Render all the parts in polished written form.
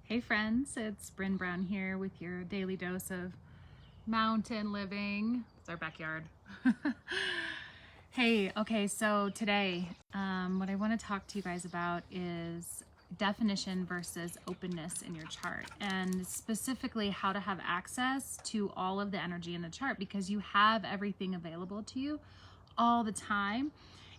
Hey friends, it's Bryn Brown here with your daily dose of mountain living. It's our backyard. Hey, okay, so today, what I want to talk to you guys about is definition versus openness in your chart, and specifically how to have access to all of the energy in the chart, because you have everything available to you all the time.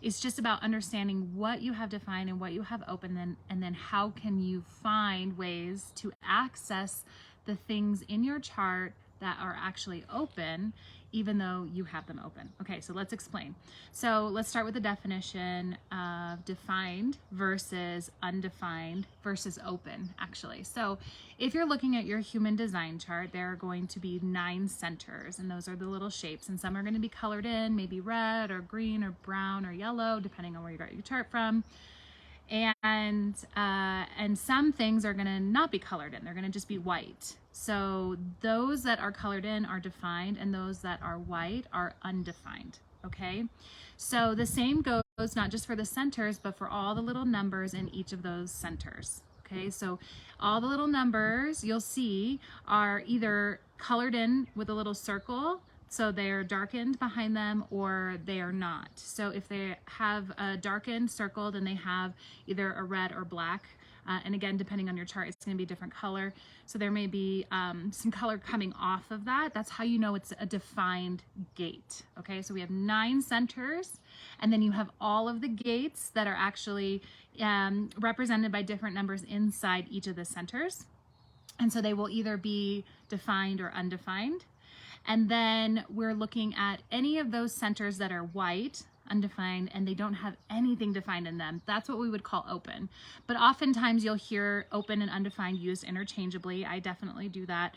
It's just about understanding what you have defined and what you have open, and then how can you find ways to access the things in your chart that are actually open, even though you have them open. Okay, so let's explain. So let's start with the definition of defined versus undefined versus open, actually. So if you're looking at your human design chart, there are going to be 9 centers, and those are the little shapes, and some are going to be colored in, maybe red or green or brown or yellow, depending on where you got your chart from. And some things are going to not be colored in. They're going to just be white. So those that are colored in are defined, and those that are white are undefined. Okay, so the same goes not just for the centers, but for all the little numbers in each of those centers. Okay, so all the little numbers you'll see are either colored in with a little circle, so they're darkened behind them, or they are not. So if they have a darkened circle, then they have either a red or black. And again, depending on your chart, it's going to be a different color. So there may be some color coming off of that. That's how you know it's a defined gate. Okay, so we have 9 centers, and then you have all of the gates that are actually represented by different numbers inside each of the centers. And so they will either be defined or undefined. And then we're looking at any of those centers that are white, undefined, and they don't have anything defined in them. That's what we would call open. But oftentimes you'll hear open and undefined used interchangeably. I definitely do that.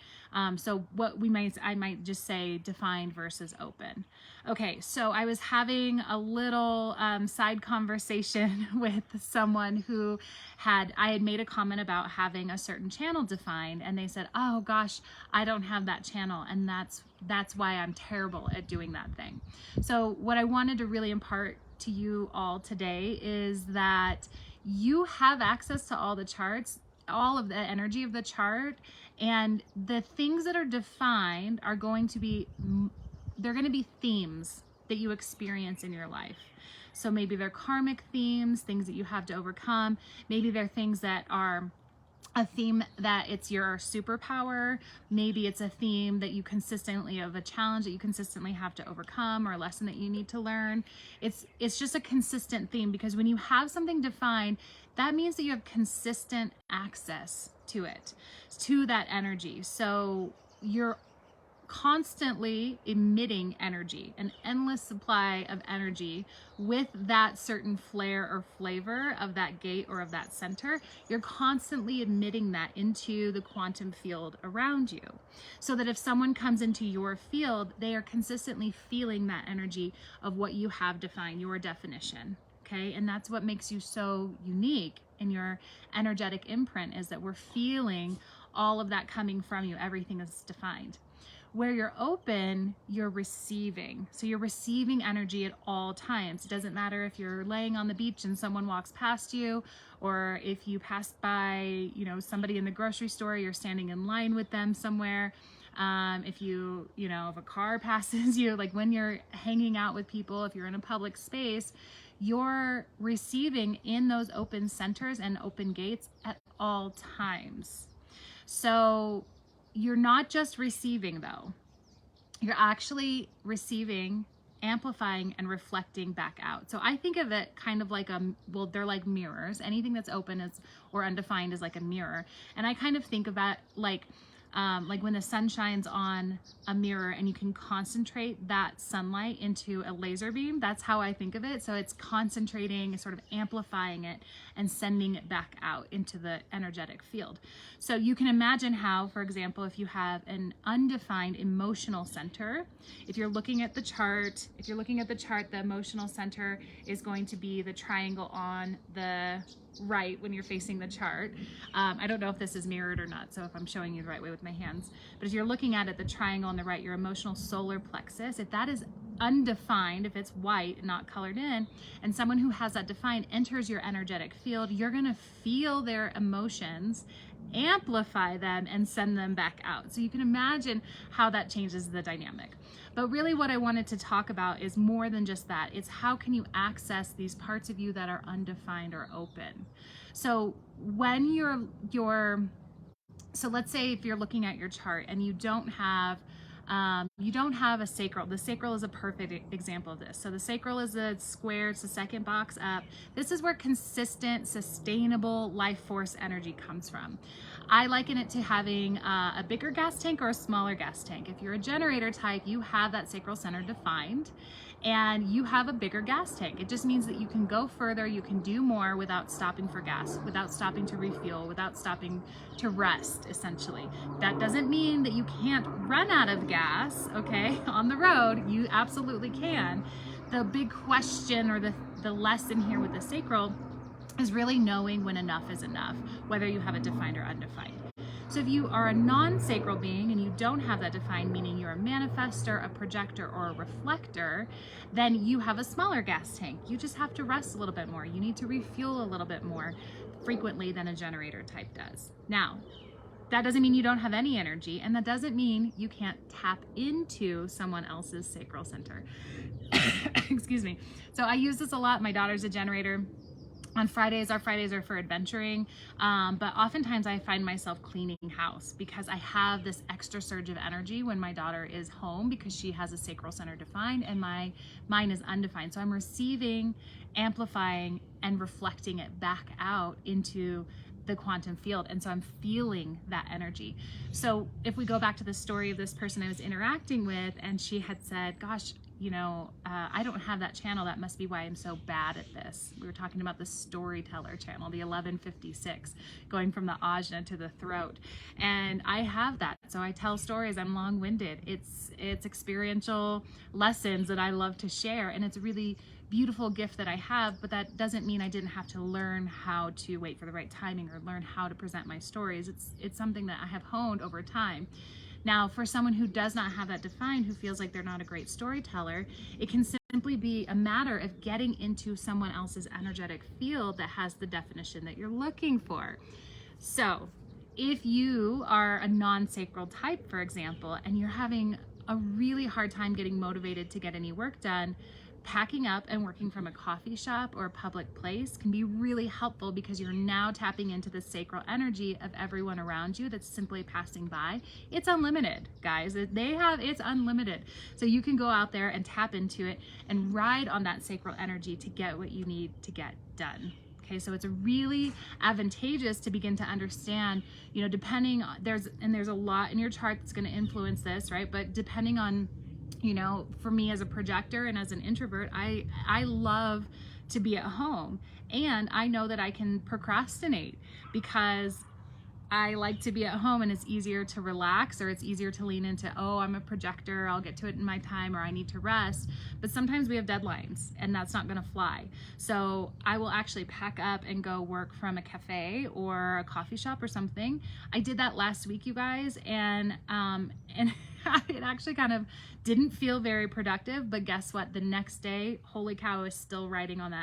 So what I might just say defined versus open. Okay, so I was having a little side conversation with someone who I had made a comment about having a certain channel defined, and they said, oh gosh, I don't have that channel, and that's why I'm terrible at doing that thing. So what I wanted to really impart to you all today is that you have access to all the charts, all of the energy of the chart, and the things that are defined are going to be themes that you experience in your life. So maybe they're karmic themes, things that you have to overcome. Maybe they're things that are a theme that it's your superpower. Maybe it's a theme that you consistently, of a challenge that you consistently have to overcome, or a lesson that you need to learn. It's just a consistent theme, because when you have something defined, that means that you have consistent access to it, to that energy. So you're constantly emitting energy, an endless supply of energy with that certain flair or flavor of that gate or of that center. You're constantly emitting that into the quantum field around you, so that if someone comes into your field, they are consistently feeling that energy of what you have defined, your definition. Okay, and that's what makes you so unique in your energetic imprint, is that we're feeling all of that coming from you. Everything is defined. Where you're open, you're receiving. So you're receiving energy at all times. It doesn't matter if you're laying on the beach and someone walks past you, or if you pass by, somebody in the grocery store, you're standing in line with them somewhere. If if a car passes you, like when you're hanging out with people, if you're in a public space, you're receiving in those open centers and open gates at all times. So you're not just receiving, though. You're actually receiving, amplifying, and reflecting back out. So I think of it kind of like they're like mirrors. Anything that's open or undefined is like a mirror. And I kind of think of that like when the sun shines on a mirror and you can concentrate that sunlight into a laser beam. That's how I think of it. So it's concentrating, sort of amplifying it, and sending it back out into the energetic field. So you can imagine how, for example, if you have an undefined emotional center, if you're looking at the chart, the emotional center is going to be the triangle on the right when you're facing the chart. I don't know if this is mirrored or not, so if I'm showing you the right way with my hands, but if you're looking at it, the triangle on the right, your emotional solar plexus, if that is undefined, if it's white and not colored in, and someone who has that defined enters your energetic field, you're going to feel their emotions, amplify them, and send them back out. So you can imagine how that changes the dynamic. But really what I wanted to talk about is more than just that. It's how can you access these parts of you that are undefined or open. So when so let's say if you're looking at your chart and you don't have a sacral. The sacral is a perfect example of this. So the sacral is a square, it's the second box up. This is where consistent, sustainable life force energy comes from. I liken it to having a bigger gas tank or a smaller gas tank. If you're a generator type, you have that sacral center defined and you have a bigger gas tank. It just means that you can go further, you can do more without stopping for gas, without stopping to refuel, without stopping to rest, essentially. That doesn't mean that you can't run out of gas, okay, on the road. You absolutely can. The big question or the lesson here with the sacral is really knowing when enough is enough, whether you have it defined or undefined. So if you are a non-sacral being and you don't have that defined, meaning you're a manifestor, a projector, or a reflector, then you have a smaller gas tank. You just have to rest a little bit more. You need to refuel a little bit more frequently than a generator type does. Now, that doesn't mean you don't have any energy, and that doesn't mean you can't tap into someone else's sacral center. Excuse me. So I use this a lot. My daughter's a generator. On Fridays, our Fridays are for adventuring, but oftentimes I find myself cleaning house because I have this extra surge of energy when my daughter is home because she has a sacral center defined and mine is undefined. So I'm receiving, amplifying, and reflecting it back out into the quantum field, and so I'm feeling that energy. So if we go back to the story of this person I was interacting with, and she had said, gosh, I don't have that channel. That must be why I'm so bad at this. We were talking about the storyteller channel, the 1156, going from the ajna to the throat. And I have that. So I tell stories. I'm long-winded. It's experiential lessons that I love to share. And it's a really beautiful gift that I have, but that doesn't mean I didn't have to learn how to wait for the right timing or learn how to present my stories. It's something that I have honed over time. Now, for someone who does not have that defined, who feels like they're not a great storyteller, it can simply be a matter of getting into someone else's energetic field that has the definition that you're looking for. So if you are a non-sacral type, for example, and you're having a really hard time getting motivated to get any work done, packing up and working from a coffee shop or a public place can be really helpful because you're now tapping into the sacral energy of everyone around you that's simply passing by. It's unlimited, guys. It's unlimited. So you can go out there and tap into it and ride on that sacral energy to get what you need to get done. Okay, so it's really advantageous to begin to understand, depending on, there's a lot in your chart that's going to influence this, right? But depending on, for me as a projector and as an introvert, I love to be at home, and I know that I can procrastinate because I like to be at home and it's easier to relax, or it's easier to lean into, oh, I'm a projector, I'll get to it in my time, or I need to rest. But sometimes we have deadlines and that's not going to fly. So I will actually pack up and go work from a cafe or a coffee shop or something. I did that last week, you guys, and it actually kind of didn't feel very productive, but guess what? The next day, holy cow, I was still riding on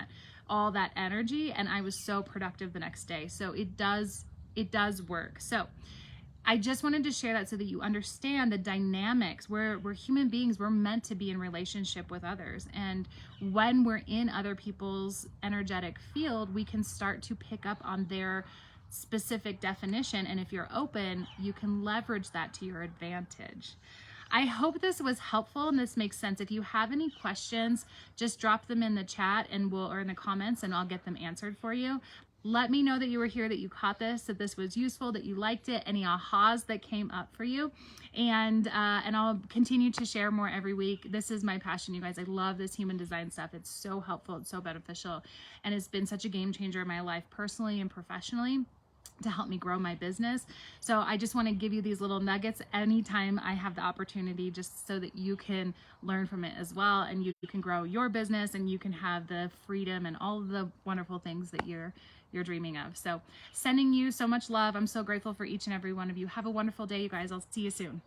all that energy, and I was so productive the next day. So it does work. So I just wanted to share that so that you understand the dynamics. We're human beings. We're meant to be in relationship with others. And when we're in other people's energetic field, we can start to pick up on their specific definition. And if you're open, you can leverage that to your advantage. I hope this was helpful and this makes sense. If you have any questions, just drop them in the chat or in the comments, and I'll get them answered for you. Let me know that you were here, that you caught this, that this was useful, that you liked it, any ahas that came up for you. And I'll continue to share more every week. This is my passion, you guys. I love this human design stuff. It's so helpful. It's so beneficial. And it's been such a game changer in my life, personally and professionally, to help me grow my business. So I just want to give you these little nuggets anytime I have the opportunity, just so that you can learn from it as well, and you can grow your business, and you can have the freedom and all of the wonderful things that you're dreaming of. So sending you so much love. I'm so grateful for each and every one of you. Have a wonderful day, you guys. I'll see you soon.